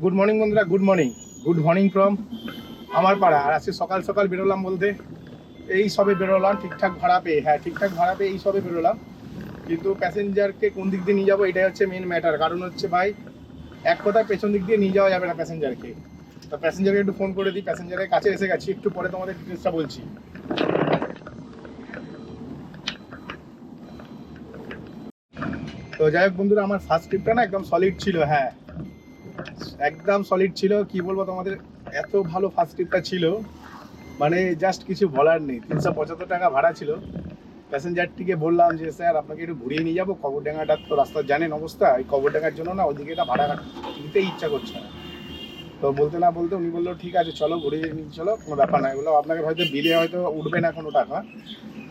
Good morning বন্ধুরা, good morning from আমার পাড়া। আর আজকে সকাল সকাল বেরোলাম বলতে এই সবে বেরোলাম, ঠিকঠাক ভাড়া পেয়ে। হ্যাঁ, ঠিকঠাক ভাড়া পেয়ে এই সবে বেরোলাম, কিন্তু প্যাসেঞ্জারকে কোন দিক দিয়ে নিয়ে যাবো এটাই হচ্ছে মেন ম্যাটার। কারণ হচ্ছে ভাই, এক কথায় পেছন দিক দিয়ে নিয়ে যাওয়া যাবে না প্যাসেঞ্জারকে। তো প্যাসেঞ্জারকে একটু ফোন করে দিই, প্যাসেঞ্জারের কাছে এসে গেছি, একটু পরে তোমাদের ডিটেলসটা বলছি। তো যাই হোক বন্ধুরা, আমার ফার্স্ট ট্রিপটা না একদম সলিড ছিল। হ্যাঁ, একদম সলিড ছিল। কি বলবো তোমাদের, এত ভালো ফার্স্ট ট্রিপটা ছিল, মানে জাস্ট কিছু বলার নেই। 375 টাকা ভাড়া ছিল। প্যাসেঞ্জারটিকে বললাম যে স্যার আপনাকে একটু ঘুরিয়ে নিয়ে যাবো, কবরডাঙ্গাটার তো রাস্তা জানেন অবস্থা, এই কবরডাঙ্গার জন্য না ওইদিকে এটা ভাড়া নিতেই ইচ্ছা করছে না। তো বলতে না বলতে উনি বললো ঠিক আছে চলো ঘুরিয়ে নিয়ে চলো, কোনো ব্যাপার না। এগুলো আপনাকে হয়তো বিলে হয়তো উঠবে না কোনো টাকা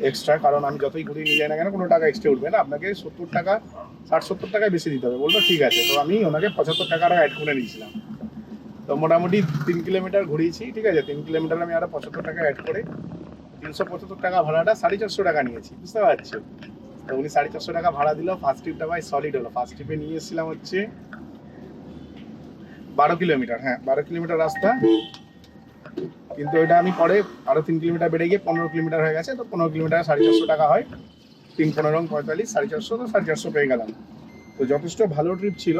এক্সট্রা, কারণ আমি যতই ঘুরিয়ে নিয়ে যাই না কেন কোনো টাকা এক্সট্রা উঠবে না, আপনাকে 70 টাকা 60-70 টাকায় বেশি দিতে হবে। বললো ঠিক আছে। তো আমি ওনাকে 75 টাকাটা অ্যাড করে নিয়েছিলাম। তো মোটামুটি 3 কিলোমিটার ঘুরিয়েছি, ঠিক আছে। 3 কিলোমিটার আমি আরো 75 টাকা অ্যাড করে 375 টাকা ভাড়াটা 450 টাকা নিয়েছি, বুঝতে পারছো। তো উনি 450 টাকা ভাড়া দিল। ফার্স্ট ট্রিপটা ভাই সলিড হলো। ফার্স্ট ট্রিপে নিয়ে এসেছিলাম হচ্ছে 12 কিলোমিটার। হ্যাঁ, 12 কিলোমিটার রাস্তা, কিন্তু ওইটা আমি পরে আরো 3 কিলোমিটার বেড়ে গিয়ে 15 কিলোমিটার হয়ে গেছে। তো 15 কিলোমিটার 450 টাকা হয়, 3-15-45 450, তো 450 পেয়ে গেলাম। তো যথেষ্ট ভালো ট্রিপ ছিল।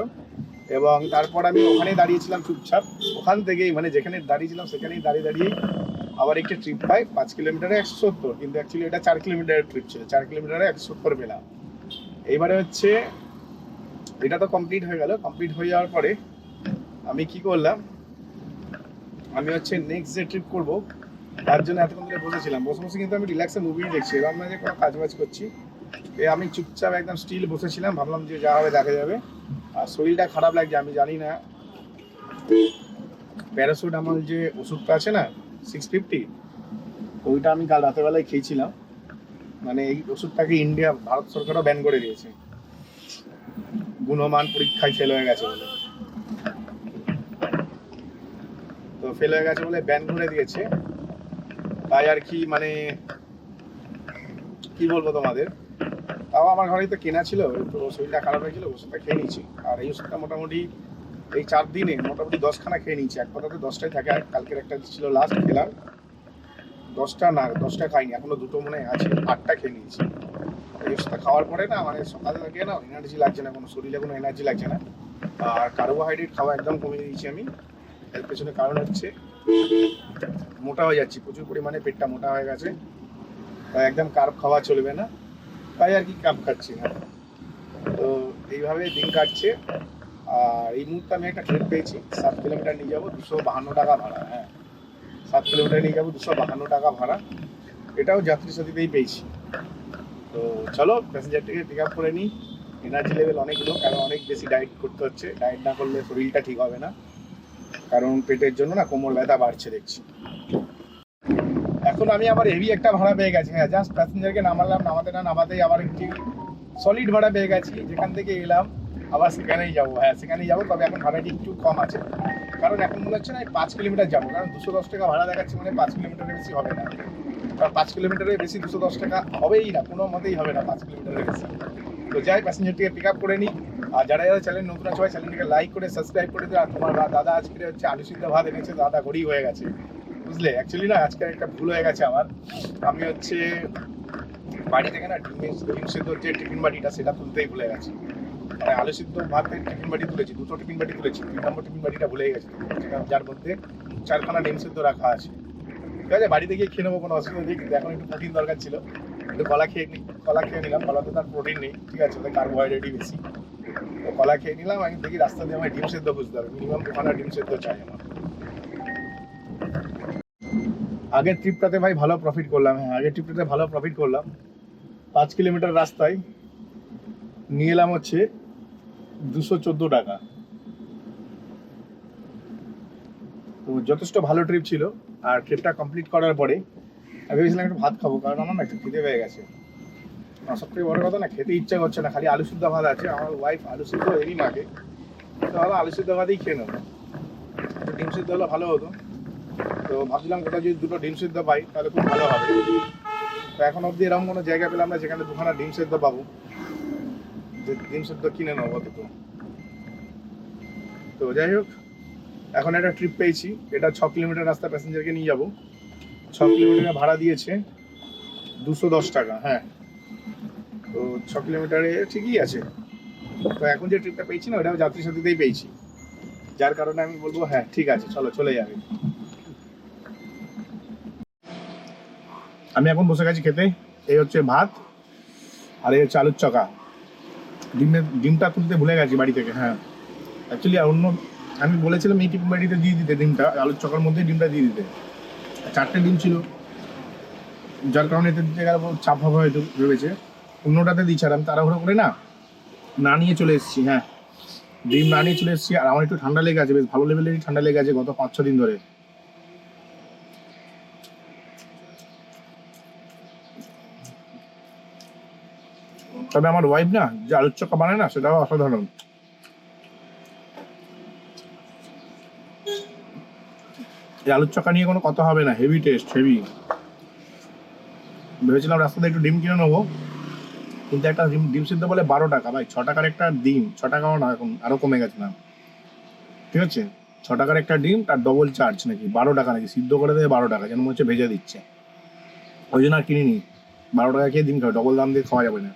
এবং তারপর আমি ওখানেই দাঁড়িয়েছিলাম চুপচাপ। ওখান থেকেই মানে যেখানে দাঁড়িয়েছিলাম সেখানেই দাঁড়িয়ে আবার একটা ট্রিপ পাই 5 কিলোমিটারে 170, কিন্তু অ্যাকচুয়ালি এটা 4 কিলোমিটারের ট্রিপ ছিল। 4 কিলোমিটারে 170 পেলাম। এইবারে হচ্ছে এটা তো কমপ্লিট হয়ে গেল। কমপ্লিট হয়ে যাওয়ার পরে আমি কি করলাম, আমি হচ্ছে নেক্সট যে ট্রিপ করবো তার জন্য এতক্ষণ ধরে বসেছিলাম। বসে কিন্তু আমি রিল্যাক্সে মুভি দেখছি, এরকম না যে কোনো কাজবাজ করছি। আমি চুপচাপ একদম স্টিল বসেছিলাম, ভাবলাম যে যা হবে দেখা যাবে। আর শরীরটা খারাপ লাগছে, আমি জানি না। প্যারাসুটামল যে ওষুধটা আছে না 650, ওইটা আমি কাল রাতের বেলায় খেয়েছিলাম। মানে এই ওষুধটাকে ভারত সরকারও ব্যান করে দিয়েছে, গুণমান পরীক্ষায় ফেল হয়ে গেছে বলে। তো ফেল হয়ে গেছে বলে ব্যান করে দিয়েছে। তাই আর কি, মানে কি বলবো তোমাদের, তাও আমার ঘরেই তো কেনা ছিল, তো শরীরটা খারাপ হয়েছিল, ওষুধটা খেয়ে নিয়েছি। আর এই ওষুধটা মোটামুটি এই 4 দিনে মোটামুটি 10খানা খেয়ে নিয়েছি। এক কথাতে 10টাই থাকে, আর কালকের একটা ছিল লাস্ট খেলাম। 10টা খাইনি, এখনো 2টো মনে আছে, 8টা খেয়ে নিয়েছি। এই ওষুধটা খাওয়ার পরে না মানে সকাল থেকে না এনার্জি লাগছে না, কোনো শরীরে কোনো এনার্জি লাগছে না। আর কার্বোহাইড্রেট খাওয়া একদম কমিয়ে দিয়েছি আমি। এর পেছনে কারণ হচ্ছে মোটা হয়ে যাচ্ছি প্রচুর পরিমাণে, পেটটা মোটা হয়ে গেছে। তাই একদম কার্ব খাওয়া চলবে না, তাই আর কি কার্ব খাচ্ছি না। তো এইভাবে দিন কাটছে। আর এই মুহূর্তে আমি একটা ট্রেন পেয়েছি, 7 কিলোমিটার নিয়ে যাবো, 252 টাকা ভাড়া। হ্যাঁ, 7 কিলোমিটার নিয়ে যাবো, 252 টাকা ভাড়া। এটাও যাত্রী সাথীতেই পেয়েছি। তো চলো প্যাসেঞ্জারটিকে পিক আপ করে নিই। এনার্জি লেভেল অনেক লো, কারণ অনেক বেশি ডায়েট করতে হচ্ছে। ডায়েট না করলে শরীরটা ঠিক হবে না, কারণ পেটের জন্য না কোমর ব্যথা বাড়ছে দেখছি। এখন আমি আবার হেভি একটা ভাড়া পেয়ে গেছি। হ্যাঁ, জাস্ট প্যাসেঞ্জারকে নামালাম, নামাতেই আবার একটি সলিড ভাড়া পেয়ে গেছি। যেখান থেকে এলাম আবার সেখানেই যাবো। হ্যাঁ, সেখানেই যাবো, তবে এখন ভাড়াটি একটু কম আছে, কারণ এখন মনে হচ্ছে না 5 কিলোমিটার যাবো। কারণ 210 টাকা ভাড়া দেখাচ্ছে, মানে 5 কিলোমিটারের বেশি হবে না। কারণ 5 কিলোমিটারের বেশি 210 টাকা হবেই না, কোনো মতেই হবে না 5 কিলোমিটারের বেশি। তো যাই, প্যাসেঞ্জারটিকে পিক আপ করে নিই। আর যারা চ্যানেল নতুন আছে, চ্যানেলটিকে লাইক করে সাবস্ক্রাইব করে দিও। আর তোমার দাদা আজকে হচ্ছে আলু সিদ্ধ ভাত এনেছে, দাদা গড়ি হয়ে গেছে, বুঝলে। অ্যাকচুয়ালি না আজকে একটা ভুল হয়ে গেছে আমার। আমি হচ্ছে বাড়ি থেকে না ডিম সিদ্ধ যে টিফিন বাটিটা সেটা তুলতেই ভুলে গেছি। মানে আলু সিদ্ধ ভাতের টিফিন বাটি তুলেছি, 2টো টিফিন বাটি তুলেছি, 3 নম্বর টিফিন বাটিটা ভুলে গেছি, যার মধ্যে 4খানা ডিম সিদ্ধ রাখা আছে। ঠিক আছে, বাড়িতে গিয়ে খেয়ে নেবো, কোনো অসুবিধা নেই। কিন্তু এখন একটু প্রোটিন দরকার ছিল, একটু কলা খেয়ে নিলাম। কলাতে তার প্রোটিন নেই, ঠিক আছে, ওদের কার্বোহাইড্রেটই বেশি। তো কলা খেয়ে নিলাম। আমি দেখি রাস্তা দিয়ে আমার ডিম সেদ্ধ বুঝতে হবে, মিনিমাম 2খানা ডিম সেদ্ধ চাই আমার। আগের ট্রিপটাতে ভাই ভালো প্রফিট করলাম। হ্যাঁ, আগের ট্রিপটাতে ভালো প্রফিট করলাম। 5 কিলোমিটার রাস্তায় নিয়ে এলাম হচ্ছে 214 টাকা। তো যথেষ্ট ভালো ট্রিপ ছিল। আর ট্রিপটা কমপ্লিট করার পরে আমি ভেবেছিলাম একটু ভাত খাবো, কারণ আমার না একটু খিদে পেয়ে গেছে। আর সব থেকে বড় কথা না, খেতে ইচ্ছা করছে না, খালি আলু সিদ্ধ ভাত আছে। আমার ওয়াইফ আলু সিদ্ধ হেভি মাকে, তো ভালো আলু সিদ্ধ ভাতেই খেয়ে নেবো। ডিম সিদ্ধ হলে ভালো হতো। তো ভাবছিলাম কোথাও যদি 2টো ডিম সিদ্ধ পাই তাহলে খুব ভালো হবে। তো এখন অবধি এরকম কোনো জায়গা পেলাম না যেখানে দুখানা ডিম সেদ্ধ পাবো, যে ডিম সেদ্ধ কিনে নেবো। তো যাই হোক, এখন একটা ট্রিপ পেয়েছি, এটা 6 কিলোমিটার রাস্তা, প্যাসেঞ্জারকে নিয়ে যাবো। 6 কিলোমিটারে ভাড়া দিয়েছে 210 টাকা। হ্যাঁ, তো 6 কিলোমিটারে ঠিকই আছে। তো এখন যে ট্রিপটা পেয়েছি না, ওটাও যাত্রী সাথীতেই পেয়েছি, যার কারণে আমি বলবো হ্যাঁ ঠিক আছে, চলো চলে যাবে। আমি এখন বসে গেছি খেতে। এই হচ্ছে ভাত, আর এই হচ্ছে আলুর চকা। ডিমটা তুলতে ভুলে গেছি বাড়ি থেকে। হ্যাঁ, অ্যাকচুয়ালি অন্য আমি বলেছিলাম এই টিফিন বাড়িতে দিয়ে দিতে ডিমটা, আলুর চকার মধ্যে ডিমটা দিয়ে দিতে। 4টে ডিম ছিল, যার কারণে এতে দিতে গেলে চাপ হবে হয়তো ভেবেছে, অন্যটাতে দিচ্ছে। আর আমি তাড়াহুড়ো করে না নিয়ে চলে এসেছি। হ্যাঁ, ডিম না নিয়ে চলে এসেছি। আর আমার একটু ঠান্ডা লেগে আছে, বেশ ভালো লেভেলেরই ঠান্ডা লেগে আছে গত 5-6 দিন ধরে। তবে আমার ওয়াইফ না যে আলুর চক্কা বানায় না, সেটাও অসাধারণ। এই আলুর চক্কা নিয়ে কোনো কথা হবে না, হেভি টেস্ট, হেভি। ভেবেছিলাম রাস্তাতে একটু ডিম কিনে নেবো, কিন্তু একটা ডিম সিদ্ধ বলে 12 টাকা। ভাই 6 টাকার একটা ডিম, 6 টাকাও না, এখন আরো কমে গেছে না, ঠিক আছে? 6 টাকার একটা ডিম, তার ডবল চার্জ নাকি 12 টাকা, নাকি সিদ্ধ করে দেবে 12 টাকা, যেন মনে হচ্ছে ভেজে দিচ্ছে। ওই জন্য আর কিনিনি। 12 টাকা খেয়ে ডিম খাবে, ডবল দাম দিয়ে খাওয়া যাবে না।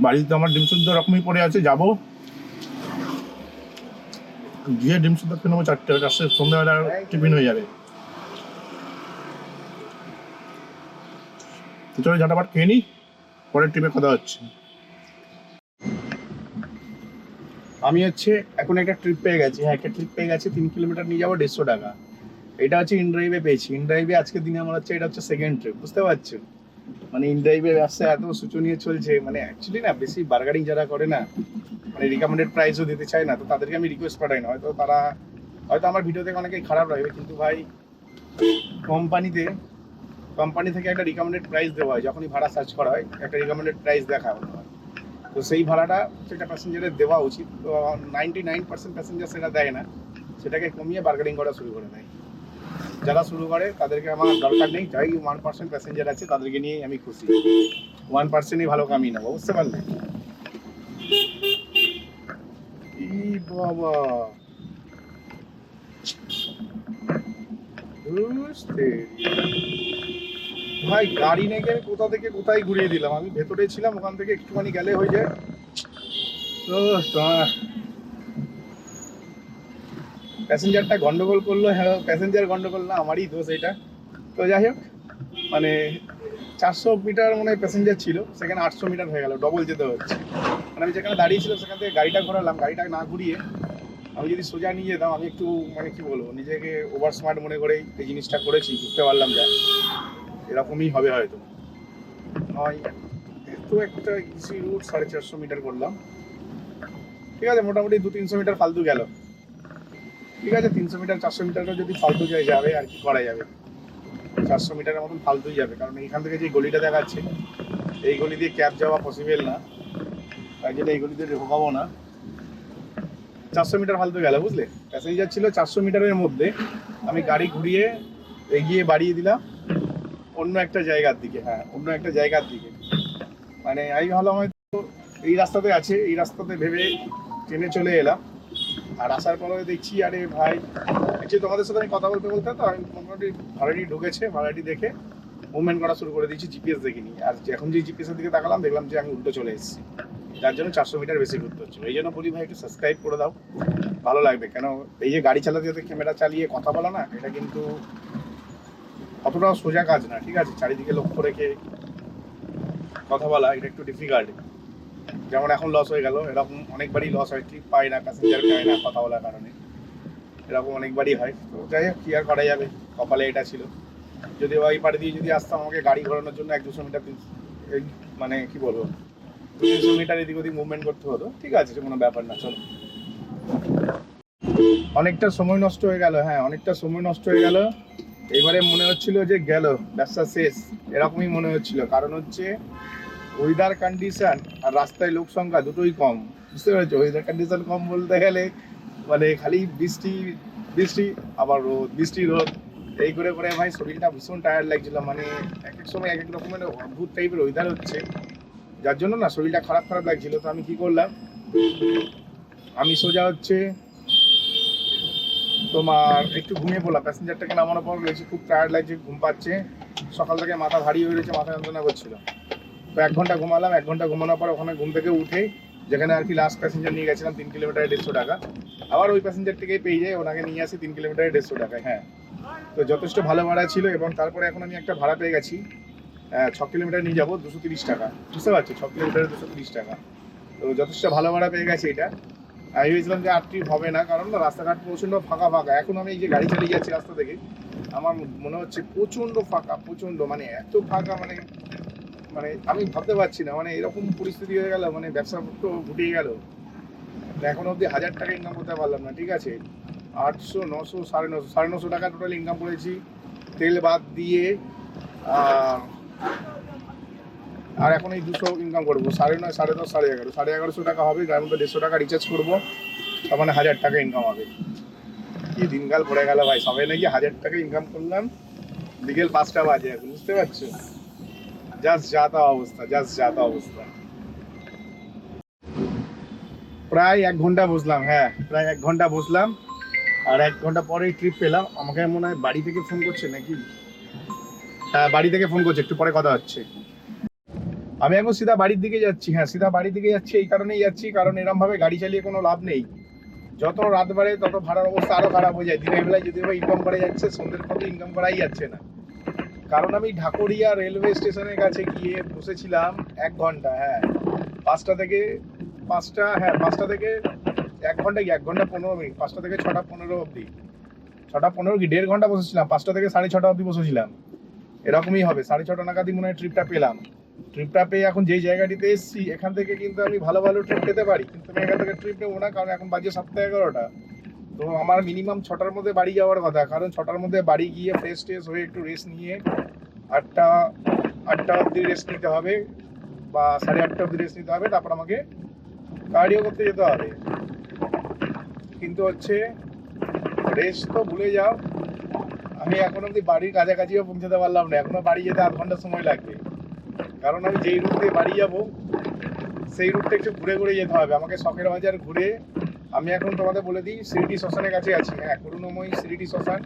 বাড়িতে আমার ডিম সিদ্ধ রকমই পড়ে আছে, যাবো গিয়ে ডিম সিদ্ধ খেয়ে নেবো 4টে, সন্ধ্যাবেলা টিফিন হয়ে যাবে। চলো ঝাঁটাপাট খেয়ে নিই, পরের ট্রিপে কথা হচ্ছে। আমি হচ্ছে এখন একটা ট্রিপ পেয়ে গেছি। হ্যাঁ, একটা ট্রিপ পেয়ে গেছি, 3 কিলোমিটার নিয়ে যাবো 150 টাকা। এটা হচ্ছে ইনড্রাইভে পেয়েছি। ইনড্রাইভে আজকের দিনে আমার হচ্ছে, এটা হচ্ছে সেকেন্ড ট্রিপ, বুঝতে পারছো? মানে ইনড্রাইভের ব্যবসা এত শোচনীয় চলছে, মানে অ্যাকচুয়ালি না, বেশি বার্গারিং যারা করে না, মানে রিকমেন্ডেড প্রাইসও দিতে চায় না, তো তাদেরকে আমি রিকোয়েস্ট পাঠাই না। হয়তো আমার ভিডিও থেকে অনেকেই খারাপ লাগবে, কিন্তু ভাই কোম্পানি থেকে একটা রিকমেন্ডেড প্রাইস দেওয়া হয়, যখনই ভাড়া সার্চ করা হয় একটা রিকমেন্ডেড প্রাইস দেখা হয়। তো সেই ভাড়াটা সেটা প্যাসেঞ্জারের দেওয়া উচিত। তো 99% প্যাসেঞ্জার সেটা দেয় না, সেটাকে কমিয়ে বার্গেনিং করা শুরু করে দেয়। যারা শুরু করে তাদেরকে আমার দরকার নেই, যাই 1% প্যাসেঞ্জার আছে তাদেরকে নিয়ে আমি খুশি। 1%ই ভালো কামিয়ে নেবো, বুঝতে পারলে? বাবা, ভাই গাড়ি নিয়ে গিয়ে কোথা থেকে কোথায় ঘুরিয়ে দিলাম। আমি ভেতরে ছিলাম, ওখান থেকে একটুখানি গেলে হয়ে যায়। তো প্যাসেঞ্জারটা গন্ডগোল করলো। হ্যাঁ, প্যাসেঞ্জার গন্ডগোল না, আমারই দোষ এটা। তো যাই হোক, মানে 400 মিটার মনে হয় প্যাসেঞ্জার ছিল, সেখানে 800 মিটার হয়ে গেল, ডবল যেতে হচ্ছে। মানে আমি যেখানে দাঁড়িয়েছিলাম সেখান থেকে গাড়িটা ঘোরালাম, গাড়িটা না ঘুরিয়ে আমি যদি সোজা নিয়ে যেতাম, আমি একটু মানে কি বলবো, নিজেকে ওভার স্মার্ট মনে করেই এই জিনিসটা করেছি। বুঝতে পারলাম যে এরকমই হবে হয়তো। এত একটা ইজি রুট 450 মিটার করলাম, ঠিক আছে, মোটামুটি 200-300 মিটার ফালতু গেল। ঠিক আছে, 300 মিটার 400 মিটারটা যদি ফালতু যাবে আর কি করা যাবে। 400 মিটারের মতন ফালতুই যাবে, কারণ এখান থেকে যে গলিটা দেখাচ্ছে, এই গলি দিয়ে ক্যাব যাওয়া পসিবল না, তাই জন্য এই গলিতে ঢোকাবো না। 400 মিটার ফালতু গেল, বুঝলে? প্যাসেঞ্জার ছিল 400 মিটারের মধ্যে, আমি গাড়ি ঘুরিয়ে এগিয়ে বাড়িয়ে দিলাম অন্য একটা জায়গার দিকে। হ্যাঁ, অন্য একটা জায়গার দিকে, মানে আমি ভাবলাম হয়তো এই রাস্তাতে আছে, এই রাস্তাতে ভেবে ট্রেনে চলে এলাম। আর আসার পরে দেখছি, আরে ভাই, তোমাদের সাথে আমি কথা বলতে বলতে তো আমি মোটামুটি ভাড়াটি ঢুকেছে, ভাড়াটি দেখে মুভমেন্ট করা শুরু করে দিয়েছি, জিপিএস দেখিনি। আর এখন যে জিপিএসের দিকে তাকালাম, দেখলাম যে আমি উল্টো চলে এসেছি, যার জন্য 400 মিটার বেশি ঘুরতে হচ্ছে। এই জন্য বলি ভাই, একটু সাবস্ক্রাইব করে দাও, ভালো লাগবে। কেন এই যে গাড়ি চালাতে যেতে ক্যামেরা চালিয়ে কথা বলা না, এটা কিন্তু অতটাও সোজা কাজ না, ঠিক আছে? চারিদিকে লক্ষ্য রেখে কথা বলা, এটা একটু ডিফিকাল্ট। যেমন এখন লস হয়ে গেল, এরকম অনেকবারই লস হয়, ট্রিপ পায় না, প্যাসেঞ্জার পায় না কথা বলার কারণে, এরকম অনেকবারই হয়। তো যাই হোক, কি আর করা যাবে, কপালে এটা ছিল। যদি ওই পাড়ে দিয়ে যদি আসতাম, আমাকে গাড়ি ঘোরানোর জন্য 100-200 মিটার, মানে কি বলবো, 200-300 মিটার এদিক ওদিক মুভমেন্ট করতে হতো। ঠিক আছে, কোনো ব্যাপার না, চলো। অনেকটা সময় নষ্ট হয়ে গেল। হ্যাঁ, অনেকটা সময় নষ্ট হয়ে গেল। এবারে মনে হচ্ছিল যে গেল, ব্যবসা শেষ, এরকমই মনে হচ্ছিল। কারণ হচ্ছে ওয়েদার কন্ডিশন আর রাস্তায় লোক সংখ্যা দুটোই কম, বুঝতে পেরেছো? ওয়েদার কন্ডিশন কম বলতে গেলে মানে খালি বৃষ্টি বৃষ্টি, আবার রোদ, বৃষ্টি রোদ, এই করে করে ভাই শরীরটা ভীষণ টায়ার্ড লাগছিল। মানে এক এক সময় এক এক রকমের অদ্ভুত টাইপের ওয়েদার হচ্ছে, যার জন্য না শরীরটা খারাপ খারাপ লাগছিল। তো আমি কি করলাম, আমি সোজা হচ্ছে তোমার একটু ঘুমিয়ে পড়লাম। প্যাসেঞ্জারটাকে নামানোর পর রয়েছে খুব টায়ার্ড লাগছে, ঘুম পাচ্ছে, সকাল থেকে মাথা ভারী হয়ে রয়েছে, মাথা যন্ত্রণা করছিল। তো 1 ঘন্টা ঘুমালাম। 1 ঘন্টা ঘুমানোর পর ওখানে ঘুম থেকে উঠে যেখানে আর কি লাস্ট প্যাসেঞ্জার নিয়ে গেছিলাম 3 কিলোমিটারে 150 টাকা, আবার ওই প্যাসেঞ্জারটিকেই পেয়ে যাই, ওনাকে নিয়ে আসি 3 কিলোমিটারে 150 টাকায়। হ্যাঁ, তো যথেষ্ট ভালো ভাড়া ছিল। এবং তারপরে এখন আমি একটা ভাড়া পেয়ে গেছি, 6 কিলোমিটার নিয়ে যাবো 230 টাকা। বুঝতে পারছো, 6 কিলোমিটারে 230 টাকা। তো যথেষ্ট ভালো ভাড়া পেয়ে গেছি এটা। আমি ভেবেছিলাম যে আর ট্রিপ হবে না, কারণ না রাস্তাঘাট প্রচণ্ড ফাঁকা ফাঁকা। এখন আমি এই যে গাড়ি চালিয়ে যাচ্ছি রাস্তা থেকে, আমার মনে হচ্ছে প্রচণ্ড ফাঁকা, প্রচণ্ড, মানে এত ফাঁকা, মানে মানে আমি ভাবতে পারছি না, মানে এরকম পরিস্থিতি হয়ে গেল, মানে ব্যবসা তো গুটিয়ে গেল। এখন অবধি 1000 টাকা ইনকাম করতে পারলাম না। ঠিক আছে, 800, 900, 950, 950 টাকা টোটাল ইনকাম করেছি তেল বাদ দিয়ে। আর এখন এই 200 ইনকাম করবো, 9.5, 10.5, 11.5, 1150 টাকা হবে। যার মধ্যে 150 টাকা রিচার্জ করবো, তার মানে 1000 টাকা ইনকাম হবে। কি দিনকাল পড়ে গেল ভাই, সবাই নাকি 1000 টাকা ইনকাম করলাম, বিকেল 5টা বাজে এখন। বুঝতে পারছো, জাস্ট যাতা অবস্থা, জাস্ট যাতা অবস্থা। প্রায় 1 ঘন্টা বসলাম, হ্যাঁ প্রায় 1 ঘন্টা বসলাম। আর 1 ঘন্টা পরেই ট্রিপ পেলাম। আমাকে মনে হয় বাড়ি থেকে ফোন করছে নাকি, হ্যাঁ বাড়ি থেকে ফোন করছে, একটু পরে কথা হচ্ছে। আমি এখন সিধা বাড়ির দিকে যাচ্ছি। হ্যাঁ, সিধা বাড়ির দিকে যাচ্ছি, এই কারণেই যাচ্ছি কারণ এরম ভাবে গাড়ি চালিয়ে কোনো লাভ নেই। যত রাত বাড়ে তত ভাড়ার অবস্থা আরো খারাপ হয়ে যায়। দিনের বেলায় যদি ইনকাম করা যাচ্ছে, সন্ধ্যের পথে ইনকাম করাই যাচ্ছে না। কারণ আমি ঢাকুরিয়া রেলওয়ে স্টেশনের কাছে গিয়ে বসেছিলাম 1 ঘন্টা। হ্যাঁ, 5টা থেকে 5টা, হ্যাঁ 5টা থেকে 1 ঘন্টা কি 1 ঘন্টা 15 মিনিট, 5টা থেকে 6টা 15 অবধি, 6টা 15 কি 1.5 ঘন্টা বসেছিলাম। 5টা থেকে 6:30 অবধি বসেছিলাম। এরকমই হবে, 6:30 নাগাদই মনে হয় ট্রিপটা পেলাম। ট্রিপটা পেয়ে এখন যেই জায়গাটিতে এসেছি, এখান থেকে কিন্তু আমি ভালো ভালো ট্রিপ পেতে পারি, কিন্তু আমি এখান থেকে ট্রিপ নেবো না, কারণ এখন বাজে 7:11। তো আমার মিনিমাম 6টার মধ্যে বাড়ি যাওয়ার কথা, কারণ 6টার মধ্যে বাড়ি গিয়ে ফ্রেশ ট্রেশ হয়ে একটু রেস্ট নিয়ে 8টা অবধি রেস্ট নিতে হবে, বা 8:30 অবধি রেস্ট নিতে হবে। তারপর আমাকে কার্ডিও করতে যেতে হবে। কিন্তু হচ্ছে রেস্ট তো ভুলে যাও, আমি এখন অবধি বাড়ির কাছাকাছিও পৌঁছাতে পারলাম না। এখনো বাড়ি যেতে 8 ঘন্টা সময় লাগবে, কারণ আমি যেই রুট দিয়ে বাড়ি যাবো সেই রুটটা একটু ঘুরে ঘুরে যেতে হবে আমাকে। শখের বাজার ঘুরে আমি এখন তোমাদের বলে দিই, সিরিটি শ্মশানের কাছে আছি। হ্যাঁ, করুণাময়ী সিরিটি শ্মশান,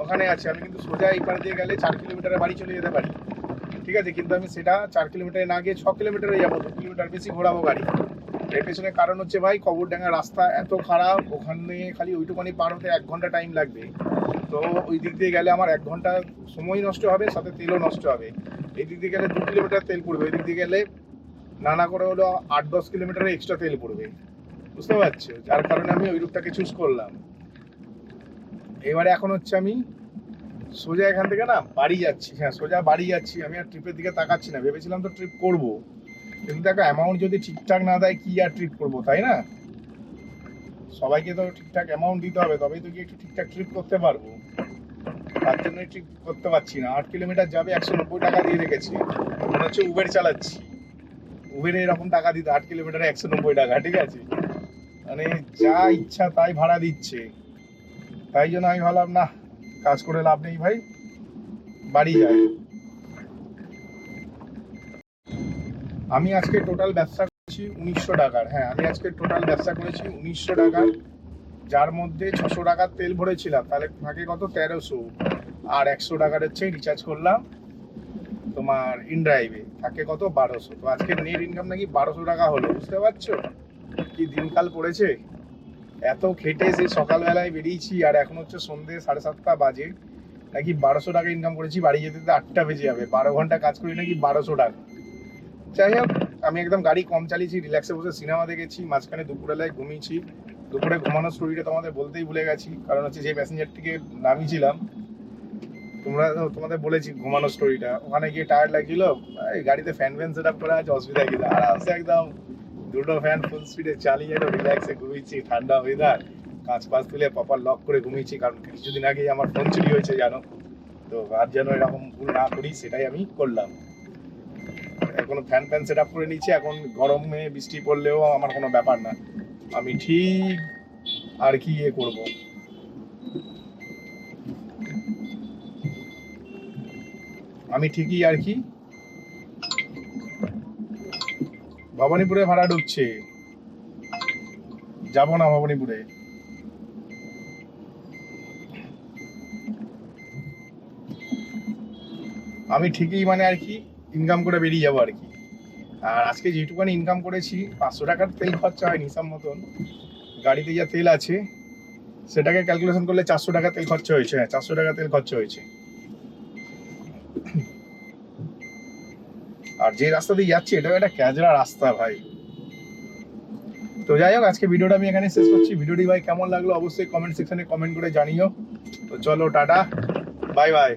ওখানে আছি আমি। কিন্তু সোজা এই পার দিয়ে গেলে 4 কিলোমিটারের বাড়ি চলে যেতে পারি। ঠিক আছে, কিন্তু আমি সেটা 4 কিলোমিটারে না গিয়ে 6 কিলোমিটারে যাবো, 2 কিলোমিটার বেশি ঘোরাবো গাড়ি। এর পেছনে কারণ হচ্ছে ভাই, কবরডাঙ্গা রাস্তা এত খারাপ, ওখানে খালি ওইটুখানি পার হতে 1 ঘন্টা টাইম লাগবে। তো ওই দিক দিয়ে গেলে আমার 1 ঘন্টা সময় নষ্ট হবে, সাথে তেলও নষ্ট হবে। এই দিক দিয়ে গেলে 2 কিলোমিটার তেল পড়বে, ওই দিক দিয়ে গেলে না করে হলো 8-10 কিলোমিটার এক্সট্রা তেল পড়বে। বুঝতে পারছো, যার কারণে আমি ওই রুটটাকে চুজ করলাম। এবারে এখন হচ্ছে আমি সোজা এখান থেকে না বাড়ি যাচ্ছি। হ্যাঁ, সোজা বাড়ি যাচ্ছি। আমি আর ট্রিপের দিকে তাকাচ্ছি না। ভেবেছিলাম তো ট্রিপ করব, কিন্তু দেখো অ্যামাউন্ট যদি ঠিকঠাক না দেয় কি আর ট্রিপ করবো, তাই না? সবাইকে তো ঠিকঠাক অ্যামাউন্ট দিতে হবে, তবেই তো কি একটু ঠিকঠাক ট্রিপ করতে পারবো। তার জন্যই ট্রিপ করতে পারছি না। 8 কিলোমিটার যাবে 190 টাকা দিয়ে রেখেছি, মনে হচ্ছে উবের চালাচ্ছি। উবেরে এরকম টাকা দিতে 8 কিলোমিটারে 190 টাকা, ঠিক আছে, মানে যা ইচ্ছা তাই ভাড়া দিচ্ছে। তাই জন্য আমি ভাবলাম না, কাজ করে লাভ নেই ভাই, বাড়ি যায়। আমি আজকে টোটাল ব্যবসা করেছি 1900 টাকার। হ্যাঁ, আমি আজকে টোটাল ব্যবসা করেছি 1900 টাকার, যার মধ্যে 600 টাকার তেল ভরেছিলাম, তাহলে থাকে কত 1300। আর 100 টাকার হচ্ছে রিচার্জ করলাম তোমার ইনড্রাইভে, থাকে কত 1200। তো আজকে নেট ইনকাম নাকি 1200 টাকা হলো। বুঝতে পারছো কি দিনকাল পড়েছে। এত খেটে সেই সকালবেলায় বেরিয়েছি, আর এখন হচ্ছে সন্ধ্যে 7:30 বাজে, নাকি 1200 টাকা ইনকাম করেছি। বাড়ি যেতে 8টা বেজে যাবে, 12 ঘন্টা কাজ করি নাকি 1200 টাকা। যাই হোক, আমি একদম গাড়ি কম চালিয়েছি, রিল্যাক্সে বসে সিনেমা দেখেছি, মাঝখানে দুপুরবেলায় ঘুমিয়েছি। দুপুরে ঘুমানোর স্টোরিটা তোমাদের বলতেই ভুলে গেছি, কারণ হচ্ছে যে প্যাসেঞ্জারটিকে নামিয়েছিলাম, তোমাদের বলেছি ঘুমানোর স্টোরিটা। ওখানে গিয়ে টায়ার্ড লাগছিল, এই গাড়িতে ফ্যান সেট আপ করা আছে, অসুবিধা কি, আরামসে একদম 2টো ফ্যান ফুল স্পিডে চালিয়ে একদম রিল্যাক্সে ঘুমিয়েছি। ঠান্ডা ওয়েদার, কাঁচ তুলে প্রপার লক করে ঘুমিয়েছি, কারণ কিছুদিন আগে আমার ফোন চুরি হয়েছে জানো তো। আর যেন এরকম ভুল না করি, সেটাই আমি করলাম। এখন ফ্যান সেট আপ করে নিচ্ছি। এখন গরমে বৃষ্টি পড়লেও আমার কোনো ব্যাপার না, আমি ঠিক আর কি করবো। আমি ঠিকই আর কি ভবানীপুরে ভাড়া ঢুকছে, যাবো না ভবানীপুরে। আমি ঠিকই মানে আর কি ইনকাম করে বেরিয়ে যাবো আর কি। আর আজকে যেটুকুনি ইনকাম করেছি 500 টাকার তেল খরচা হয়নি হিসাব মতন, গাড়িতে যা তেল আছে সেটাকে ক্যালকুলেশন করলে 400 টাকা তেল খরচা হয়েছে। হ্যাঁ, 400 টাকা তেল খরচা হয়েছে। আর যে রাস্তা দিয়ে যাচ্ছি এটাও একটা ক্যাজরা রাস্তা ভাই। তো যাই হোক, আজকে ভিডিওটা আমি এখানে শেষ করছি। ভিডিওটি ভাই কেমন লাগলো অবশ্যই কমেন্ট সেকশনে কমেন্ট করে জানিও। তো চলো টাটা, বাই বাই।